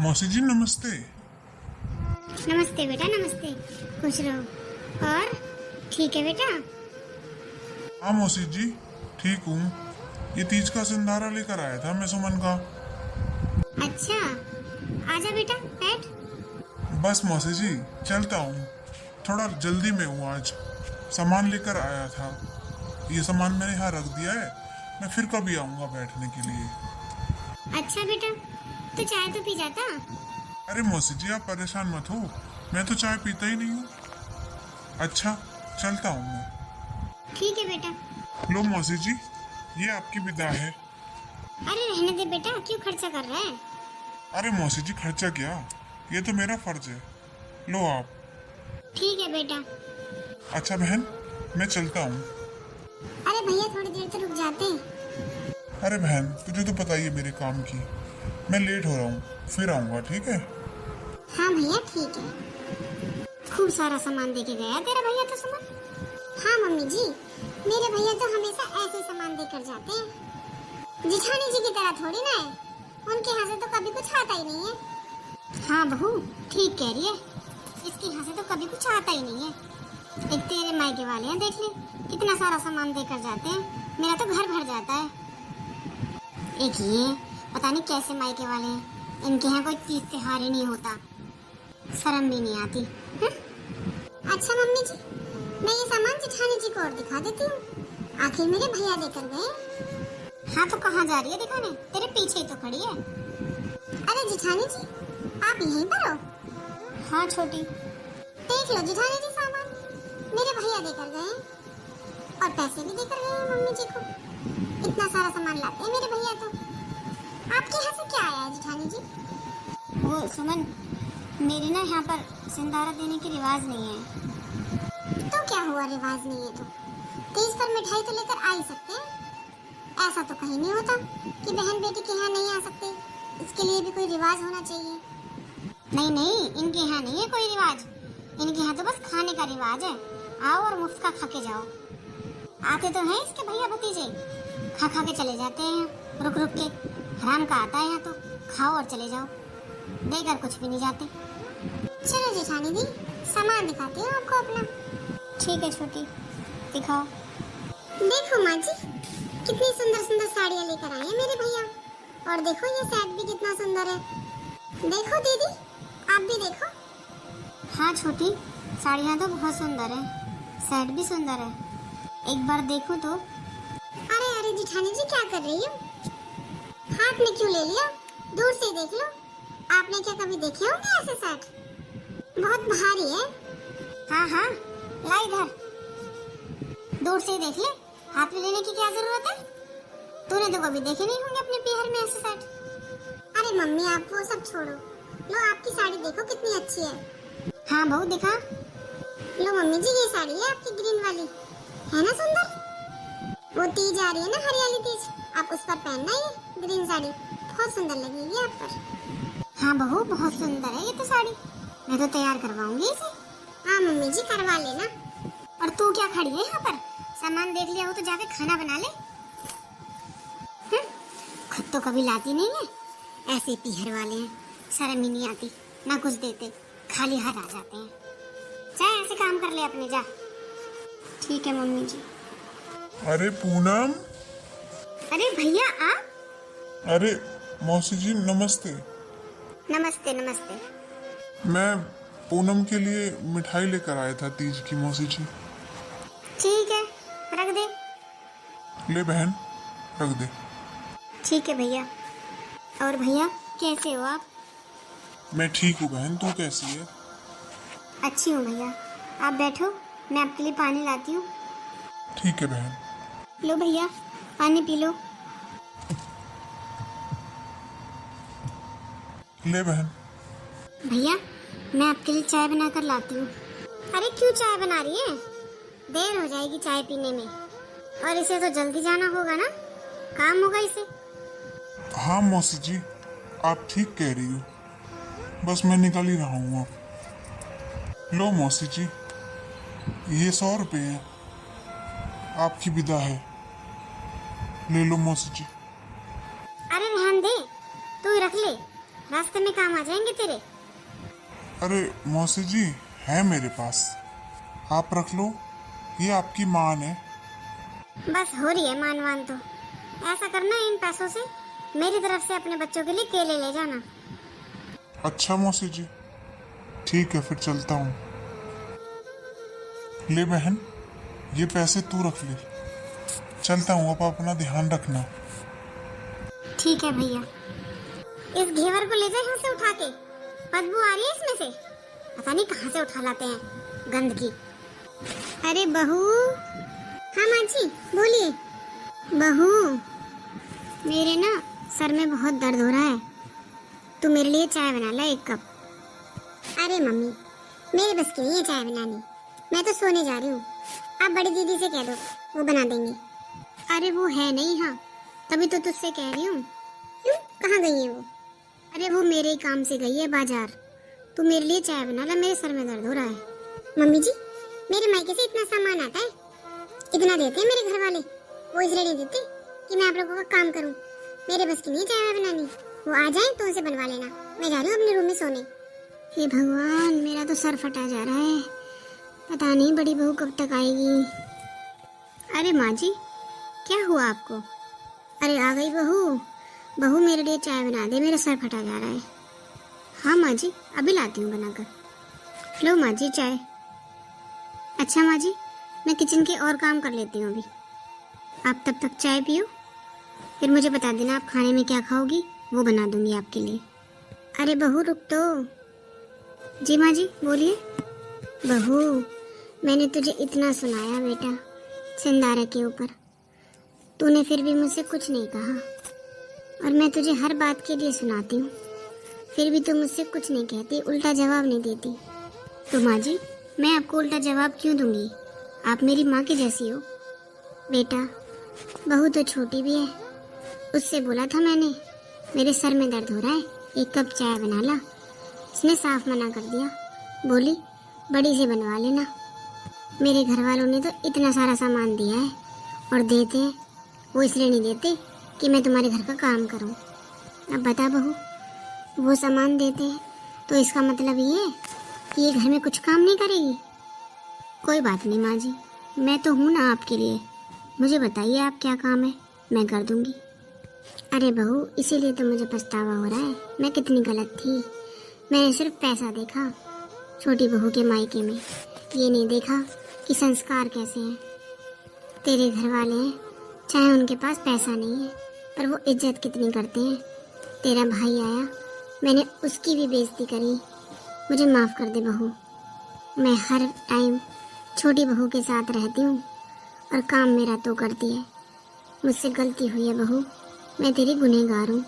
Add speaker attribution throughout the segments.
Speaker 1: मौसी जी नमस्ते।
Speaker 2: नमस्ते बेटा, नमस्ते। खुश रहो। और ठीक है बेटा?
Speaker 1: हाँ मौसी जी ठीक हूँ। ये तीज का सिंधारा लेकर आया था मैं सुमन का।
Speaker 2: अच्छा, आजा बेटा, बैठ।
Speaker 1: बस मौसी जी चलता हूँ, थोड़ा जल्दी में हूँ आज। सामान लेकर आया था, ये सामान मैंने यहाँ रख दिया है, मैं फिर कभी आऊँगा बैठने के लिए।
Speaker 2: अच्छा बेटा, तो चाय तो पी जाता।
Speaker 1: अरे मौसी जी आप परेशान मत हो, मैं तो चाय पीता ही नहीं हूँ। अच्छा चलता हूँ मैं।
Speaker 2: ठीक है बेटा।
Speaker 1: लो मौसी जी, ये आपकी विदा है।
Speaker 2: अरे रहने दे बेटा, क्यों खर्चा कर रहा है?
Speaker 1: अरे मौसी जी खर्चा क्या, ये तो मेरा फर्ज है। लो आप।
Speaker 2: ठीक है बेटा।
Speaker 1: अच्छा बहन, मैं चलता हूँ।
Speaker 2: अरे भैया थोड़ी देर तो रुक जाते हैं।
Speaker 1: अरे बहन तुझे तो पता ही है मेरे काम की, मैं लेट हो रहा हूँ, फिर आऊँगा ठीक है।
Speaker 2: हाँ भैया ठीक है। खूब सारा सामान देके गया तेरा भैया तो सुमन। हाँ मम्मी जी, मेरे भैया तो हमेशा ऐसे सामान देकर जाते हैं। जिठानी जी की तरह थोड़ी ना है, उनके यहाँ से तो कभी कुछ आता ही नहीं है। हाँ बहू ठीक कह रही है, इसके यहाँ से तो कभी कुछ आता ही नहीं है। एक तेरे मायके वाले हैं, देख ले कितना सारा सामान देकर जाते हैं, मेरा तो घर भर जाता है। एक ये पता नहीं कैसे मायके वाले हैं, इनके यहाँ कोई तीज त्योहार ही नहीं होता, शर्म भी नहीं आती। अच्छा मम्मी जी, मैं ये सामान जिठानी जी को और दिखा देती हूँ, आखिर मेरे भैया लेकर गए। हाँ तो कहाँ जा रही है दिखाने, तेरे पीछे ही तो खड़ी है। अरे जिठानी जी आप यहीं पर हो? हाँ छोटी। देख लो जिठानी जी सामान, मेरे भैया देकर गए और पैसे भी देकर गए मम्मी जी को। इतना सारा सामान लाते हैं मेरे भैया तो। आपके यहाँ से क्या आया है जिठानी जी? वो सुमन, मेरे ना यहाँ पर सिंधारा देने की रिवाज नहीं है। तो क्या हुआ रिवाज नहीं है तो? तीज पर मिठाई तो लेकर आ ही सकते हैं। ऐसा तो कहीं नहीं होता कि बहन बेटी के यहाँ नहीं आ सकते, इसके लिए भी कोई रिवाज होना चाहिए। नहीं नहीं, इनके यहाँ नहीं है कोई रिवाज, इनके यहाँ तो बस खाने का रिवाज है। आओ और मुफ्त का खा के जाओ। आते तो हैं इसके भैया भतीजे, खा खा के चले जाते हैं रुक रुक के। हराम का आता है यहाँ तो, खाओ और चले जाओ, देकर कुछ भी नहीं जाते। चलो जेठानी दी, सामान दिखाती हूँ आपको अपना। ठीक है छोटी, दिखाओ। देखो माँ जी, कितनी सुंदर सुंदर साड़ियाँ लेकर आए हैं मेरे भैया, और देखो ये सेट भी कितना सुंदर है। देखो दीदी, आप भी देखो। हाँ छोटी, साड़ियाँ तो बहुत सुंदर है, सेट भी सुंदर है, एक बार देखो तो। अरे अरे जेठानी जी क्या कर रही हो? हाथ में क्यों ले लिया, दूर से देख लो। आपने क्या कभी देखे होंगे ऐसे सेट? बहुत भारी है। हाँ हाँ, ला इधर, दूर से ही देख ले, हाथ में लेने की क्या जरूरत है? तूने तो कभी देखे नहीं होंगे अपने पीहर में ऐसे सेट। अरे मम्मी आप वो सब छोड़ो, लो आपकी साड़ी देखो कितनी अच्छी है। हाँ बहू दिखा। लो मम्मी जी ये साड़ी है आपकी ग्रीन वाली, है ना सुंदर? वो तीज आ रही है ना, हरियाली तीज, आप उस पर पहनना ये ग्रीन साड़ी, बहुत सुंदर लगेगी आप पर। हाँ बहू बहुत सुंदर है ये तो साड़ी, मैं तो तैयार करवाऊंगी इसे। हाँ मम्मी जी करवा लेना। और तू क्या खड़ी है यहाँ पर, सामान देख लिया हो तो जाके खाना बना ले। खुद तो कभी लाती नहीं है, ऐसे पीहर वाले हैं, शर्म ही नहीं आती, ना कुछ देते, खाली हाथ आ जाते हैं। चाहे ऐसे काम कर ले अपने, जा। ठीक है मम्मी जी।
Speaker 1: अरे पूनम।
Speaker 2: अरे भैया आप?
Speaker 1: अरे मौसी जी नमस्ते।
Speaker 2: नमस्ते नमस्ते।
Speaker 1: मैं पूनम के लिए मिठाई लेकर आया था तीज की मौसी जी।
Speaker 2: ठीक है, रख दे।
Speaker 1: ले बहन, रख दे।
Speaker 2: ठीक है भैया। और भैया कैसे हो आप?
Speaker 1: मैं ठीक हूँ बहन, तू कैसी है?
Speaker 2: अच्छी हूँ भैया, आप बैठो, मैं आपके लिए पानी लाती हूँ।
Speaker 1: ठीक है बहन।
Speaker 2: लो भैया पानी पी लो।
Speaker 1: ले बहन।
Speaker 2: भैया मैं आपके लिए चाय बनाकर लाती हूँ। अरे क्यों चाय बना रही है, देर हो जाएगी चाय पीने में, और इसे तो जल्दी जाना होगा ना, काम होगा इसे।
Speaker 1: हाँ मौसी जी आप ठीक कह रही हो, बस मैं निकल ही रहा हूँ अब। लो मौसी जी, ये 100 रुपये है, आपकी विदा है, ले लो मौसी जी।
Speaker 2: अरे रहन दे, तू ही रख ले, रास्ते में काम आ जाएंगे तेरे।
Speaker 1: अरे मौसी जी, है मेरे पास, आप रख लो, ये आपकी मान है।
Speaker 2: बस हो रही है मानवान तो। ऐसा करना, इन पैसों से मेरी तरफ से अपने बच्चों के लिए केले ले जाना।
Speaker 1: अच्छा मौसी जी, ठीक है, फिर चलता हूँ। ले बहन, ये पैसे तू रख ले, चलता हूँ, अब अपना ध्यान रखना।
Speaker 2: ठीक है भैया। इस घेवर को ले जाए यहाँ से उठा के, बदबू आ रही है इसमें से, पता नहीं कहाँ से उठा लाते हैं गंदगी। अरे बहू। हाँ माँ जी बोलिए। बहू, मेरे ना सर में बहुत दर्द हो रहा है, तू मेरे लिए चाय बना ला 1 कप। अरे मम्मी, मेरे बस की नहीं है चाय बनानी, मैं तो सोने जा रही हूँ। आप बड़ी दीदी से कह दो, वो बना देंगी। अरे वो है नहीं, हाँ तभी तो तुझसे कह रही हूँ। क्यों, कहाँ गई है वो? अरे वो मेरे ही काम से गई है बाजार, तू मेरे लिए चाय बना ला, मेरे सर में दर्द हो रहा है। मम्मी जी, मेरे मायके से इतना सामान आता है, इतना देते हैं मेरे घर वाले, वो इसलिए नहीं देते कि मैं आप लोगों का काम करूं। मेरे बस की नहीं चाय बनानी, वो आ जाए तो उनसे बनवा लेना, मैं जा रही हूँ अपने रूम में सोने। हे भगवान, मेरा तो सर फटा जा रहा है, पता नहीं बड़ी बहू कब तक आएगी। अरे माँ जी, क्या हुआ आपको? अरे आ गई बहू। बहू मेरे लिए चाय बना दे, मेरा सर फटा जा रहा है। हाँ माँ जी, अभी लाती हूँ बनाकर। लो माँ जी चाय। अच्छा माँ जी, मैं किचन के और काम कर लेती हूँ अभी, आप तब तक चाय पियो, फिर मुझे बता देना आप खाने में क्या खाओगी, वो बना दूंगी आपके लिए। अरे बहू रुक तो। जी माँ जी बोलिए। बहू, मैंने तुझे इतना सुनाया बेटा सिंदारा के ऊपर, तूने फिर भी मुझसे कुछ नहीं कहा, और मैं तुझे हर बात के लिए सुनाती हूँ, फिर भी तू मुझसे कुछ नहीं कहती, उल्टा जवाब नहीं देती। तो माँ जी, मैं आपको उल्टा जवाब क्यों दूंगी, आप मेरी माँ की जैसी हो। बेटा, बहू तो छोटी भी है, उससे बोला था मैंने मेरे सर में दर्द हो रहा है, 1 कप चाय बना ला, उसने साफ मना कर दिया, बोली बड़ी से बनवा लेना। मेरे घर वालों ने तो इतना सारा सामान दिया है, और देते हैं वो इसलिए नहीं देते कि मैं तुम्हारे घर का काम करूं। अब बता बहू, वो सामान देते हैं तो इसका मतलब ये है कि ये घर में कुछ काम नहीं करेगी। कोई बात नहीं माँ जी, मैं तो हूँ ना आपके लिए, मुझे बताइए आप क्या काम है, मैं कर दूंगी। अरे बहू, इसीलिए तो मुझे पछतावा हो रहा है, मैं कितनी गलत थी, मैंने सिर्फ पैसा देखा छोटी बहू के मायके में, ये नहीं देखा कि संस्कार कैसे हैं। तेरे घर वाले हैं, चाहे उनके पास पैसा नहीं है, पर वो इज्जत कितनी करते हैं। तेरा भाई आया, मैंने उसकी भी बेइज्जती करी, मुझे माफ़ कर दे बहू, मैं हर टाइम छोटी बहू के साथ रहती हूँ और काम मेरा तो करती है, मुझसे गलती हुई है बहू, मैं तेरी गुनहगार हूँ,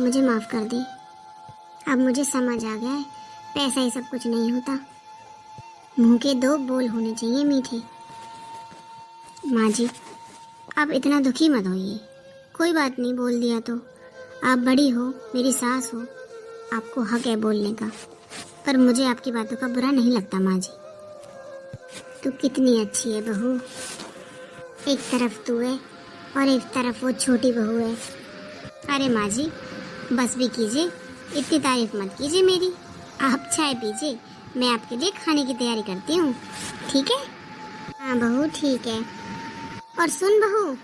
Speaker 2: मुझे माफ़ कर दे। अब मुझे समझ आ गया है, पैसा ही सब कुछ नहीं होता, मुंह के 2 बोल होने चाहिए मीठे। माँ जी, आप इतना दुखी मत होइए, कोई बात नहीं, बोल दिया तो, आप बड़ी हो, मेरी सास हो, आपको हक है बोलने का, पर मुझे आपकी बातों का बुरा नहीं लगता माँ जी। तू कितनी अच्छी है बहू, एक तरफ तू है और एक तरफ वो छोटी बहू है। अरे माँ जी, बस भी कीजिए, इतनी तारीफ मत कीजिए मेरी, आप चाय पीजिए, मैं आपके लिए खाने की तैयारी करती हूँ, ठीक है? हाँ बहू ठीक है। और सुन बहू।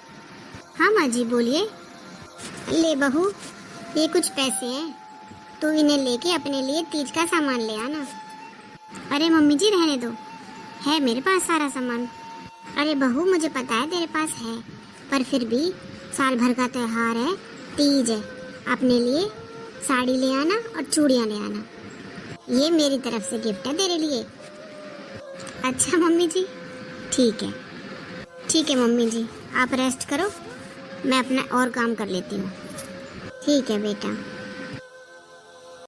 Speaker 2: हाँ माँ जी बोलिए। ले बहू, ये कुछ पैसे हैं, तू इन्हें लेके अपने लिए तीज का सामान ले आना। अरे मम्मी जी रहने दो, है मेरे पास सारा सामान। अरे बहू, मुझे पता है तेरे पास है, पर फिर भी साल भर का त्योहार है, तीज है, अपने लिए साड़ी ले आना और चूड़ियाँ ले आना, ये मेरी तरफ से गिफ्ट है तेरे लिए। अच्छा मम्मी जी, ठीक है, ठीक है मम्मी जी, आप रेस्ट करो, मैं अपना और काम कर लेती हूँ। ठीक है बेटा।